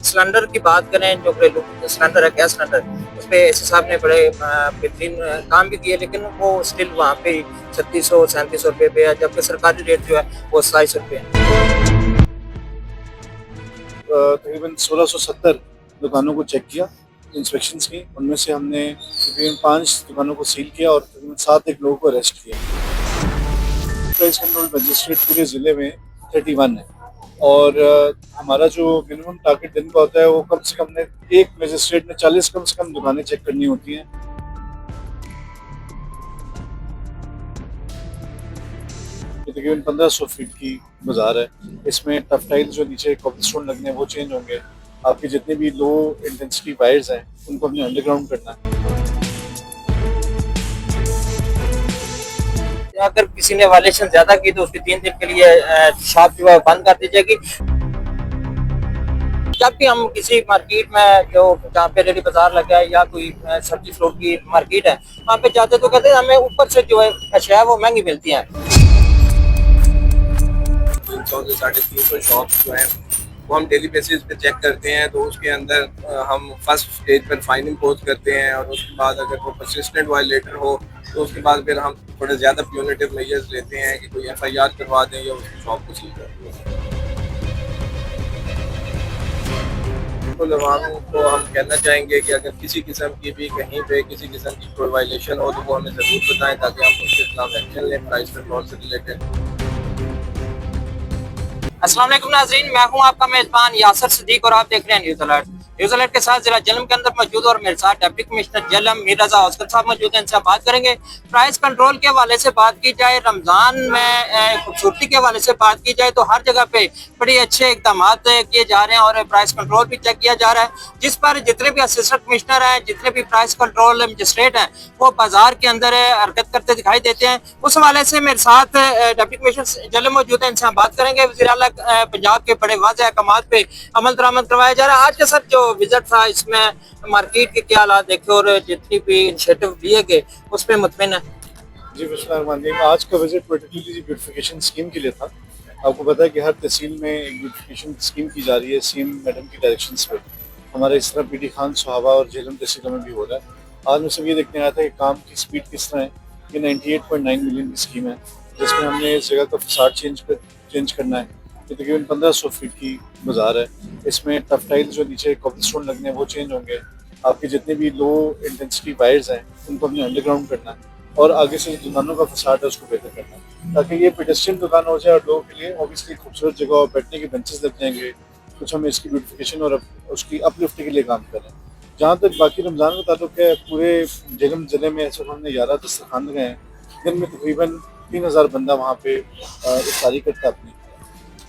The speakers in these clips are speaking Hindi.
सिलेंडर की बात करें, जो घरेलू सिलेंडर है, गैस सिलेंडर, उस पे एसपी साहब ने बड़े बेहतरीन काम भी किए, लेकिन वो स्टिल वहाँ पे 3600-3700 रुपये पे है, जबकि सरकारी रेट जो है वो 2700 रुपये है। तकरीबन 1670 दुकानों को चेक किया, इंस्पेक्शंस की। उनमें से हमने तकरीबन 5 दुकानों को सील किया और तकरीबन 7 एक लोगों को अरेस्ट किया। प्राइस कंट्रोल मजिस्ट्रेट पूरे ज़िले में 31 है और हमारा जो मिनिमम टारगेट दिन का होता है वो कम से कम ने एक मजिस्ट्रेट ने 40 कम से कम दुकानें चेक करनी होती हैं। तकरीबन 1500 फीट की बाजार है। इसमें टफ टाइल्स जो नीचे कॉबलस्टोन लगने हैं वो चेंज होंगे। आपके जितने भी लो इंटेंसिटी वायर्स हैं उनको हमने अंडरग्राउंड करना है। अगर किसी ने वायलेशन ज्यादा की तो उसकी 3 दिन के लिए शॉप जो है बंद कर दी जाएगी। जब भी हम किसी मार्केट में, जो जहाँ पे रेडी बाजार लगा है या कोई सब्जी फ्रूट की मार्केट है, वहाँ पे जाते तो कहते हैं हमें ऊपर से जो है अशिया वो महंगी मिलती है। 300 से 350 शॉप जो है वो हम डेली बेसिस पे चेक करते हैं। तो उसके अंदर हम फर्स्ट स्टेज पर फाइन इम्पोज करते हैं और उसके बाद अगर वो परसिस्टेंट वायलेटर हो तो उसके बाद फिर हम थोड़े ज़्यादा प्यूनिटिव मेजर्स लेते हैं कि कोई एफआईआर करवा दें या उसकी शॉप को सील कर दें। बिल्कुल, अवाम को हम कहना चाहेंगे कि अगर किसी किस्म की भी कहीं पे किसी किस्म की कोई वायलेशन हो तो वो हमें ज़रूर बताएं ताकि हम उसके खिलाफ एक्शन लें प्राइस कंट्रोल से रिलेटेड। अस्सलाम वालेकुम नाज़रीन, मैं हूं आपका मेजबान यासर सिद्दीक और आप देख रहे हैं न्यूज़ अलर्ट। न्यूज़ अलर्ट के साथ जिला जलम के अंदर मौजूद और मेरे साथ डिप्टी कमिश्नर जलम मीर रजा औसकर साहब मौजूद हैं। इनसे बात करेंगे प्राइस कंट्रोल के हवाले से। बात की जाए रमजान में खूबसूरती के हवाले से बात की जाए तो हर जगह पे बड़े अच्छे इकदाम किए जा रहे हैं और प्राइस कंट्रोल भी चेक किया जा रहा है, जिस पर जितने भी असिस्टेंट कमिश्नर हैं, जितने भी प्राइस कंट्रोल मजिस्ट्रेट हैं, वो बाजार के अंदर हरकत करते दिखाई देते हैं। उस हवाले से मेरे साथ डिप्टी कमिश्नर जलम मौजूद है। इनसे हम बात करेंगे वज़ीर आला पंजाब के बड़े वाज़ेह अहकामात पे अमल दरामद करवाया जा रहा है। आज के सर जो विजिट था इसमें मार्केट के क्या हालात देखे और जितनी भी इनिशिएटिव लिए गए उस पर मुतमिन है? जी बिस्मिल्लाह, आज का विजिट पर्टिकुलरली ब्यूटिफिकेशन स्कीम के लिए था। आपको पता है कि हर तहसील में एक ब्यूटिफिकेशन स्कीम की जा रही है सीएम मैडम की डायरेक्शंस पे। हमारे इस तरह पीडी खान सुहावा और झेलम तहसीलों में भी हो रहा है। आज मैं सब ये देखने आया था कि काम की स्पीड किस तरह है। ये 98.9 मिलियन की स्कीम है जिसमें हमने इस जगह का फसाड चेंज करना है। ये तकरीबन 1500 फीट की बाजार है। इसमें टफ टाइल्स जो नीचे कॉबलस्टोन लगने हैं वो चेंज होंगे। आपके जितने भी लो इंटेंसिटी वायर्स हैं उनको हमने अंडरग्राउंड करना है और आगे से दुकानों का फसाड है उसको बेहतर करना है ताकि ये पेडेस्ट्रियन दुकान हो जाए और लोगों के लिए ऑब्वियसली खूबसूरत जगह और बैठने के बेंचेस लग जाएंगे। कुछ हम इसकी ब्यूटिफिकेशन और उसकी अपलिफ्ट के लिए काम करें। जहाँ तक बाकी रमज़ान का ताल्लुक है, पूरे झेलम ज़िले में ऐसे हमने 11 दस्तरखान लगाए हैं। दिन में तकरीबन 3000 बंदा वहाँ पे इफ्तारी करता है अपनी।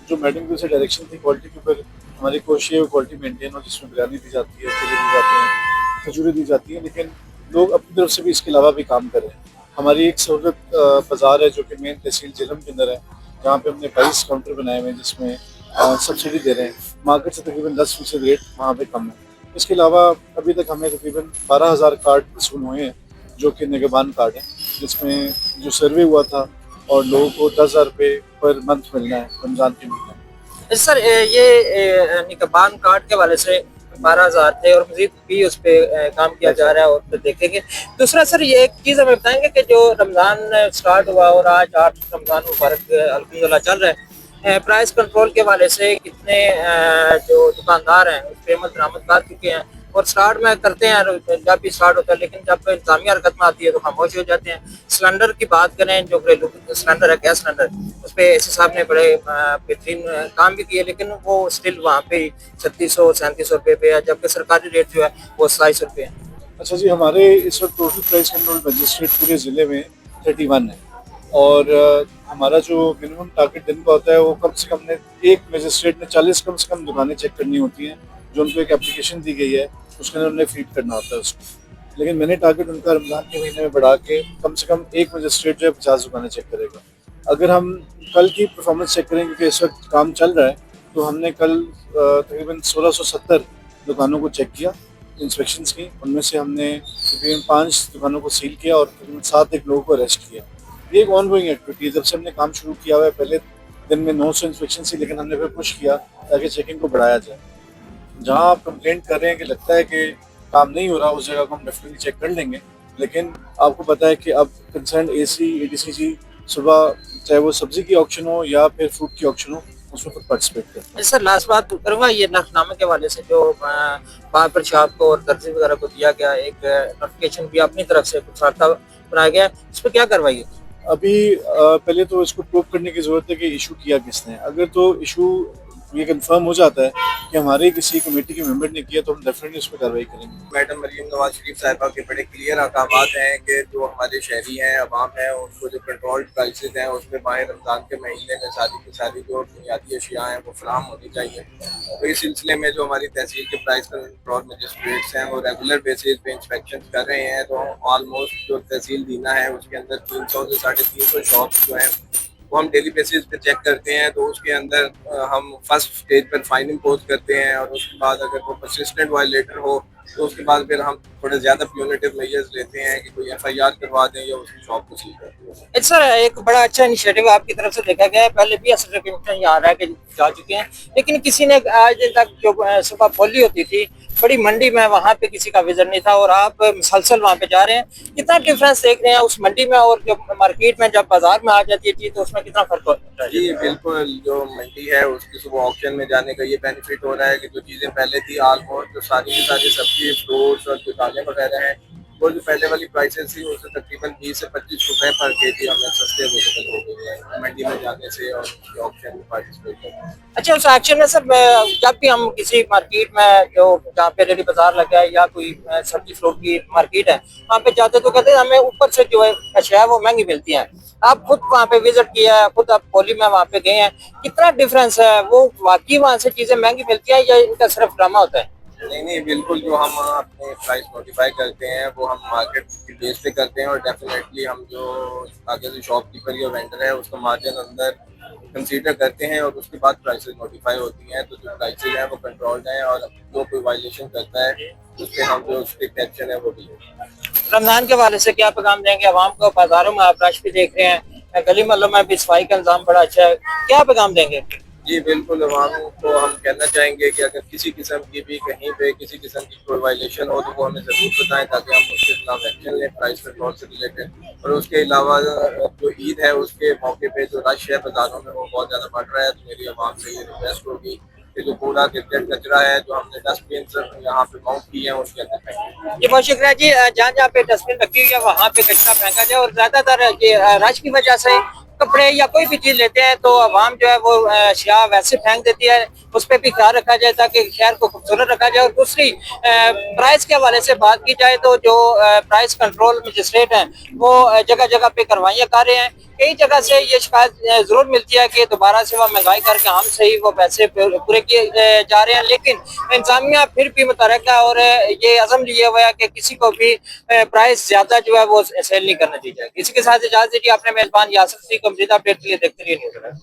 जो मैडम की उसे डायरेक्शन थी क्वालिटी के ऊपर, हमारी कोशिश है वो क्वालिटी मेंटेन हो, जिसमें बिरयानी दी जाती है, केले दी जाते हैं, खजूरें दी जाती हैं, लेकिन लोग अपनी तरफ से भी इसके अलावा भी काम कर रहे हैं। हमारी एक सहूलत बाज़ार है जो कि मेन तहसील झेलम के अंदर है, जहाँ पे हमने 22 काउंटर बनाए हुए हैं जिसमें सब्सिडी दे रहे हैं। मार्केट से तकरीबन 10% रेट वहाँ पे कम है। इसके अलावा अभी तक हमें तकरीबन 12,000 कार्ड वसूल हुए हैं जो कि निगहबान कार्ड हैं, जिसमें जो सर्वे हुआ था और लोगों को 10,000 रुपये पर मंथ मिलना है रमज़ान के महीने। सर ये निगहबान कार्ड के हवाले से 12,000 थे और मजीद भी उस पर काम किया जा रहा है और देखेंगे। दूसरा सर ये एक चीज़ हमें बताएंगे कि जो रमज़ान स्टार्ट हुआ और आज 8 रमज़ान मुबारक अल्हम्दुलिल्लाह चल रहा है, प्राइस कंट्रोल के हवाले से कितने जो दुकानदार हैं उस पर अमल दरामद कर चुके हैं और स्टार्ट में करते हैं जब भी स्टार्ट होता है, लेकिन जब इंतजामिया हरकत में आती है तो खामोश हो जाते हैं। सिलेंडर की बात करें, जो घरेलू सिलेंडर है, गैस सिलेंडर, उस पर एसपी साहब ने बड़े बेहतरीन काम भी किए, लेकिन वो स्टिल वहाँ पे 3600-3700 रुपये पे है, जबकि सरकारी रेट जो है वो 2700 रुपये है। अच्छा जी, हमारे इस वक्त टोटल प्राइस कंट्रोल मजिस्ट्रेट पूरे ज़िले में 31 है और हमारा जो मिनिमम टारगेट दिन का होता है वो कम से कम ने एक मजिस्ट्रेट ने 40 कम से कम दुकानें चेक करनी होती हैं। जो उनको एक एप्लीकेशन दी गई है उसके अंदर उन्हें फीड करना होता है उसको, लेकिन मैंने टारगेट उनका रमज़ान के महीने में बढ़ा के कम से कम एक मजिस्ट्रेट जो है 50 दुकानें चेक करेगा। अगर हम कल की परफॉर्मेंस चेक करें, क्योंकि इस वक्त काम चल रहा है, तो हमने कल तकरीबन 1670 दुकानों को चेक किया, इंस्पेक्शंस की। उनमें से हमने तकरीबन 5 दुकानों को सील किया और तकरीबन 7 एक लोगों को अरेस्ट किया। ये एक ऑन गोइंग एक्टिविटी है। जब से हमने काम शुरू किया हुआ है, पहले दिन में 900 इंस्पेक्शन थी, लेकिन हमने फिर पुश किया ताकि चेकिंग को बढ़ाया जाए। जहां आप कंप्लेंट कर रहे हैं कि लगता है कि काम नहीं हो रहा, उस जगह को हम डेफिनेटली चेक कर लेंगे। लेकिन आपको पता है कि अब कंसर्न एसी एडीसीजी सुबह चाहे वो सब्जी की ऑक्शन हो या फिर फ्रूट की ऑक्शन हो, उसमें खुद पार्टिसिपेट करते हैं। सर लास्ट बात करूंगा, ये नफनामे के हवाले से जो वहाँ पर शॉप को और दर्जी वगैरह को दिया गया एक नोटिफिकेशन भी अपनी तरफ से कुछ साख्ता बनाया गया है, इस पर क्या कार्रवाई है? अभी पहले तो इसको प्रूव करने की जरूरत है कि इशू किया किसने। अगर तो इशू ये कंफर्म हो जाता है कि हमारे किसी कमेटी के मेंबर ने किया, तो हम डेफिनेटली उस पर कार्रवाई करेंगे। मैडम मरीम नवाज शरीफ साहिबा के बड़े क्लियर अहकामात हैं कि जो हमारे शहरी हैं, अवाम हैं, उनको जो कंट्रोल प्राइसेस हैं उसमें माह रमज़ान के महीने में सारी की सारी जो बुनियादी अशिया हैं वो फराहम होनी चाहिए। तो इस सिलसिले में जो हमारी तहसील के प्राइस कंट्रोल मजिस्ट्रेट्स हैं वो रेगुलर बेसिस पे इंस्पेक्शन कर रहे हैं। तो ऑलमोस्ट जो तहसील दीना है उसके अंदर 300 से 350 शॉप जो हैं वो हम डेली बेसिस पे चेक करते हैं। तो उसके अंदर हम फर्स्ट स्टेज पर फाइन इम्पोज करते हैं और उसके बाद अगर वो परसिस्टेंट वायलेटर हो तो उसके बाद फिर हम थोड़े ज़्यादा प्यूनिटिव मेजर्स लेते हैं कि कोई एफआईआर करवा दें या उसकी शॉप को सील कर दें। सर एक बड़ा अच्छा इनिशिएटिव आपकी तरफ से देखा गया है, पहले भी असर कमीशन यहाँ रह के जा चुके हैं, लेकिन किसी ने आज तक जो सुबह बोली होती थी बड़ी मंडी में, वहाँ पे किसी का विजिट नहीं था और आप मुसलसल वहाँ पे जा रहे हैं। कितना डिफरेंस देख रहे हैं उस मंडी में और जो मार्केट में जब बाजार में आ जाती है चीज, तो उसमें कितना फर्क होता है? जी बिल्कुल, जो मंडी है उसकी सुबह ऑक्शन में जाने का ये बेनिफिट हो रहा है कि जो चीज़ें पहले थी ऑलमोस्ट जो सारी की सारी सब्जी फ्रूट्स और दुकानें वगैरह हैं वो जो पहले वाली प्राइसेस थी उससे तकरीबन 20 से 25 रुपए पर केजी हमें सस्ते अवेलेबल हो गई है मंडी में जाने से और ऑक्शन में पार्टिसिपेट करने से। अच्छा, उस एक्शन में सर जब भी हम किसी मार्केट में जो जहाँ पे रेडी बाजार लगा है या कोई सब्जी फ्रूट की मार्केट है वहाँ पे जाते तो कहते हैं हमें ऊपर से जो है अशिया वो महंगी मिलती है। आप खुद वहाँ पे विजिट किया है, खुद आप होली में वहाँ पे गए हैं, कितना डिफरेंस है? वो वाकई वहाँ से चीजें महंगी मिलती है या इनका सिर्फ ड्रामा होता है? नहीं बिल्कुल, जो हम अपने प्राइस नोटिफाई करते हैं वो हम मार्केट की बेस पे करते हैं और डेफिनेटली हम जो आगे से शॉपकीपर या वेंडर है उसको मार्जिन अंदर कंसीडर करते हैं और उसके बाद प्राइसेस नोटिफाई होती हैं। तो जो प्राइसेस हैं वो कंट्रोल्ड हैं और जो कोई वायलेशन करता है उस पर हम जो स्ट्रिक्ट एक्शन है वो भी है। रमजान के हवाले से क्या पैगाम देंगे आवाम को? बाजारों में आप रश भी देख रहे हैं, गली मोहल्लों में भी सफाई का इंतजाम बड़ा अच्छा है, क्या पैगाम देंगे? जी बिल्कुल, अवाम को हम कहना चाहेंगे कि अगर किसी किस्म की भी कहीं पे किसी किस्म की कोई वायलेशन हो तो वो हमें ज़रूर बताएं ताकि हम उसके खिलाफ एक्शन लें प्राइस कंट्रोल से रिलेटेड। और उसके अलावा जो ईद है उसके मौके पे जो रश है बाजारों में वो बहुत ज़्यादा बढ़ रहा है। तो मेरी आवाम से ये रिक्वेस्ट होगी कि जो कूड़ा क्रिकेट कचरा है जो हमने डस्टबिन यहाँ पे माउंट किए हैं उसके अंदर फेंकें। जी बहुत शुक्रिया जी। जहाँ जहाँ पे डस्टबिन रखी हुई है वहाँ पे कचरा फेंका जाए और ज्यादातर ये रश की वजह से कपड़े या कोई भी चीज लेते हैं तो आवाम जो है वो अशिया वैसे फेंक देती है, उस पर भी ख्याल रखा जाए ताकि शहर को खूबसूरत रखा जाए। और दूसरी प्राइस के हवाले से बात की जाए तो जो प्राइस कंट्रोल मजिस्ट्रेट हैं वो जगह जगह पे कार्रवाइयाँ कर रहे हैं। कई जगह से ये शिकायत जरूर मिलती है कि दोबारा से वह महंगाई करके हम सही वो पैसे पूरे किए जा रहे हैं, लेकिन इंतजामिया फिर भी मुतरक है और ये अज़म लिया हुआ है कि किसी को भी प्राइस ज्यादा जो है वो सेल नहीं करना दी जाएगी। इसी के साथ इजाजत दीजिए, अपने मेजबान यासर सिद्दीक को मज़ीद अपडेट के लिए देखते रहिए न्यूज़।